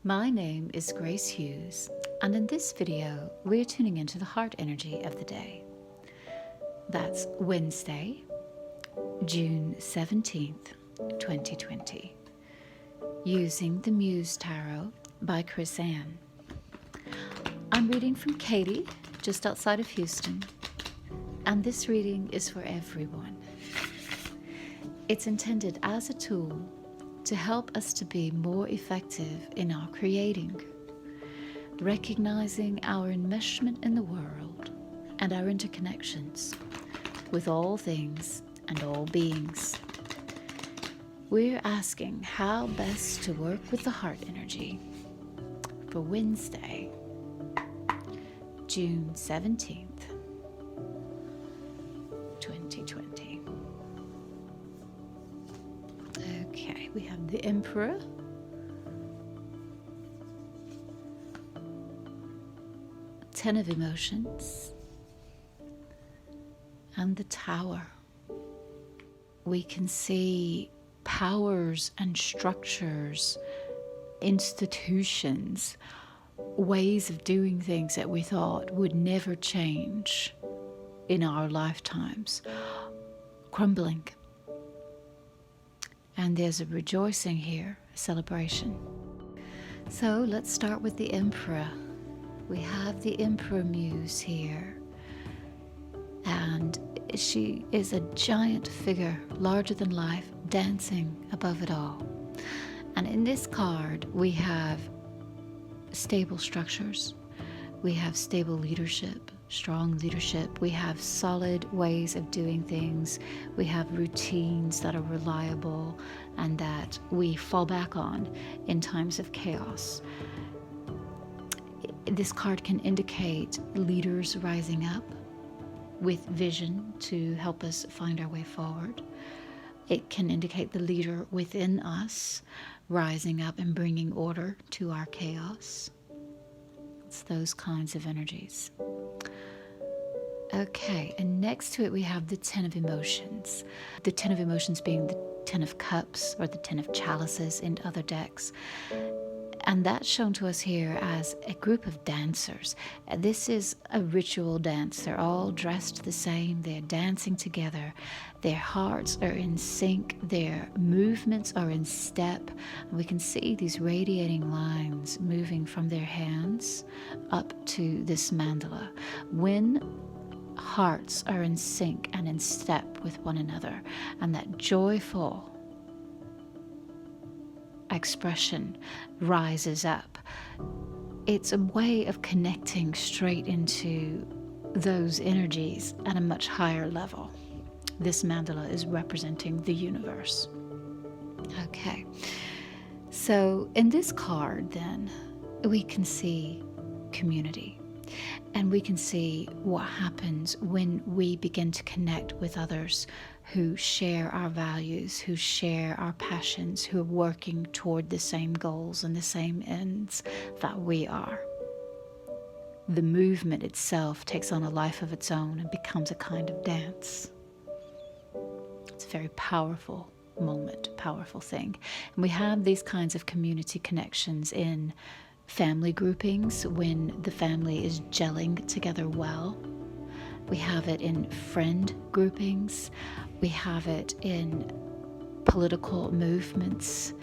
My name is Grace Hughes, and in this video, we're tuning into the heart energy of the day. That's Wednesday, June 17th, 2020, using the Muse Tarot by Chris Ann. I'm reading from Katy, just outside of Houston, and this reading is for everyone. It's intended as a tool to help us to be more effective in our creating, recognizing our enmeshment in the world and our interconnections with all things and all beings. We're asking how best to work with the heart energy for Wednesday, June 17th, 2020. Okay, we have the Emperor, Ten of Emotions, and the Tower. We can see powers and structures, institutions, ways of doing things that we thought would never change in our lifetimes, crumbling. And there's a rejoicing here, a celebration. So let's start with the Emperor. We have the Emperor Muse here. And she is a giant figure, larger than life, dancing above it all. And in this card, we have stable structures. We have stable leadership, strong leadership. We have solid ways of doing things. We have routines that are reliable and that we fall back on in times of chaos. This card can indicate leaders rising up with vision to help us find our way forward. It can indicate the leader within us rising up and bringing order to our chaos. It's those kinds of energies. Okay, and next to it we have the Ten of Emotions. The Ten of Emotions being the Ten of Cups or the Ten of Chalices in other decks. And that's shown to us here as a group of dancers. This is a ritual dance. They're all dressed the same. They're dancing together. Their hearts are in sync. Their movements are in step. And we can see these radiating lines moving from their hands up to this mandala. When hearts are in sync and in step with one another, and that joyful expression rises up, it's a way of connecting straight into those energies at a much higher level. This mandala is representing the universe. Okay, so in this card then we can see community, and we can see what happens when we begin to connect with others who share our values, who share our passions, who are working toward the same goals and the same ends that we are. The movement itself takes on a life of its own and becomes a kind of dance. It's a very powerful moment, powerful thing. And we have these kinds of community connections in family groupings when the family is gelling together well. We have it in friend groupings. We have it in political movements,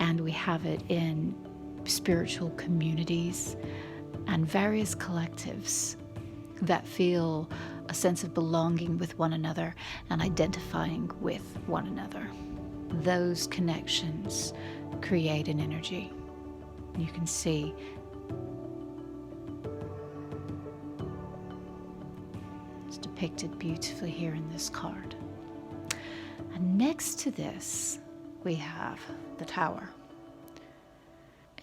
and we have it in spiritual communities and various collectives that feel a sense of belonging with one another and identifying with one another. Those connections create an energy. You can see it's depicted beautifully here in this card. And next to this, we have the Tower.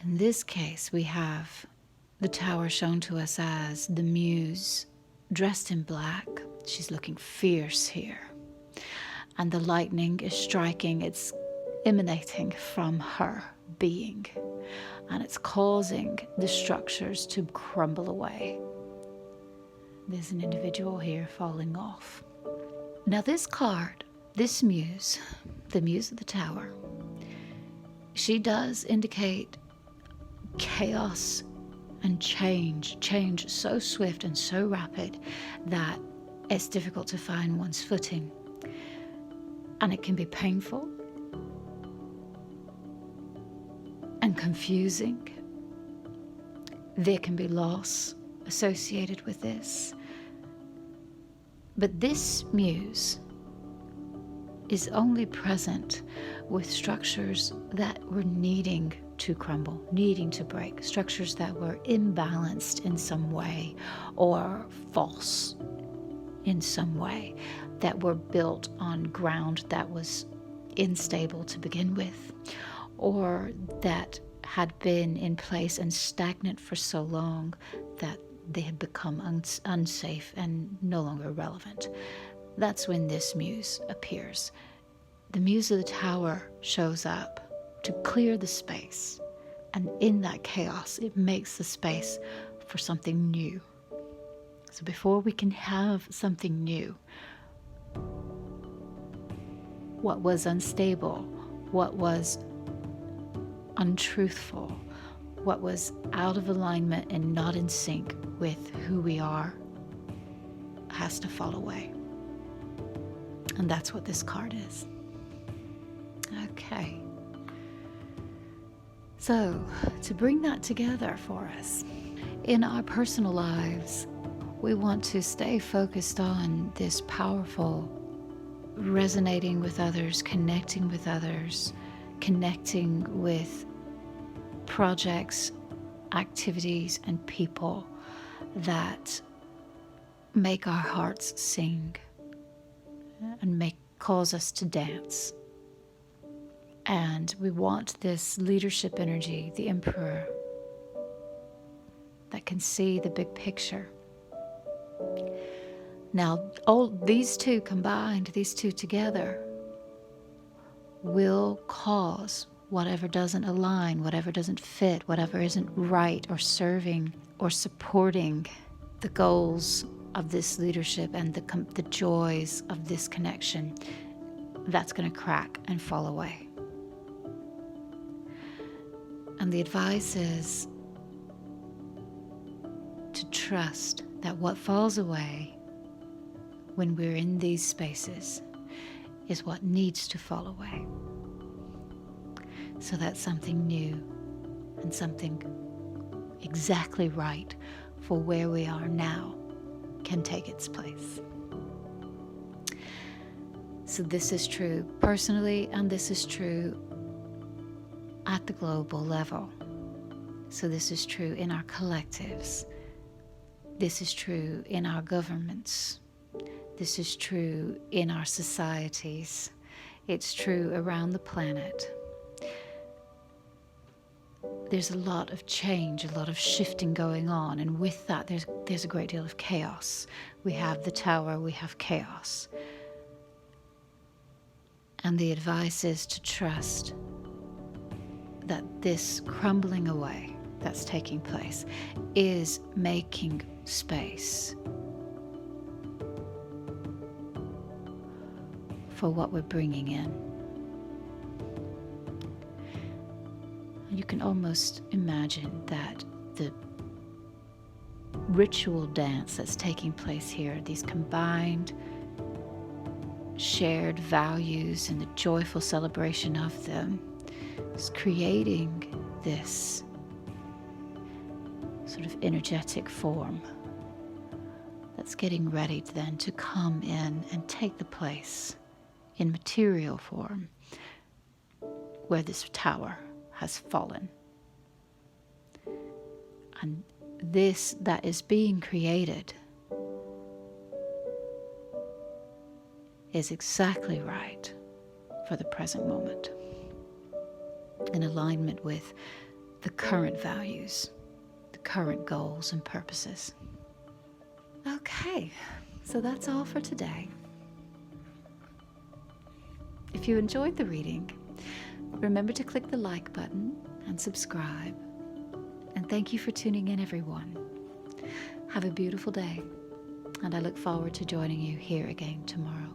In this case, we have the Tower shown to us as the Muse, dressed in black. She's looking fierce here. And the lightning is striking, it's emanating from her being. And it's causing the structures to crumble away. There's an individual here falling off. Now this card, this Muse, the Muse of the Tower, she does indicate chaos and change so swift and so rapid that it's difficult to find one's footing. And it can be painful and confusing. There can be loss associated with this. But this muse is only present with structures that were needing to crumble, needing to break, structures that were imbalanced in some way or false in some way, that were built on ground that was unstable to begin with, or that had been in place and stagnant for so long that they had become unsafe and no longer relevant. That's when this muse appears. The muse of the tower shows up to clear the space, and in that chaos, it makes the space for something new. So before we can have something new, what was unstable, what was untruthful, what was out of alignment and not in sync with who we are, has to fall away. And that's what this card is. Okay. So, to bring that together for us, in our personal lives, we want to stay focused on this powerful resonating with others, connecting with projects, activities, and people that make our hearts sing and cause us to dance. And we want this leadership energy, the emperor, that can see the big picture. Now, all these two combined, these two together, will cause whatever doesn't align, whatever doesn't fit, whatever isn't right or serving or supporting the goals of this leadership and the joys of this connection, that's going to crack and fall away. And the advice is to trust that what falls away when we're in these spaces is what needs to fall away, so that something new and something exactly right for where we are now can take its place. So this is true personally, and this is true at the global level. So this is true in our collectives. This is true in our governments. This is true in our societies. It's true around the planet. There's a lot of change, a lot of shifting going on, and with that there's a great deal of chaos. We have the tower, we have chaos. And the advice is to trust that this crumbling away that's taking place is making space for what we're bringing in. You can almost imagine that the ritual dance that's taking place here, these combined shared values and the joyful celebration of them, is creating this sort of energetic form that's getting ready then to come in and take the place in material form where this tower has fallen. And this that is being created is exactly right for the present moment, in alignment with the current values, the current goals and purposes. Okay, so that's all for today. If you enjoyed the reading, remember to click the like button and subscribe. And thank you for tuning in, everyone. Have a beautiful day, and I look forward to joining you here again tomorrow.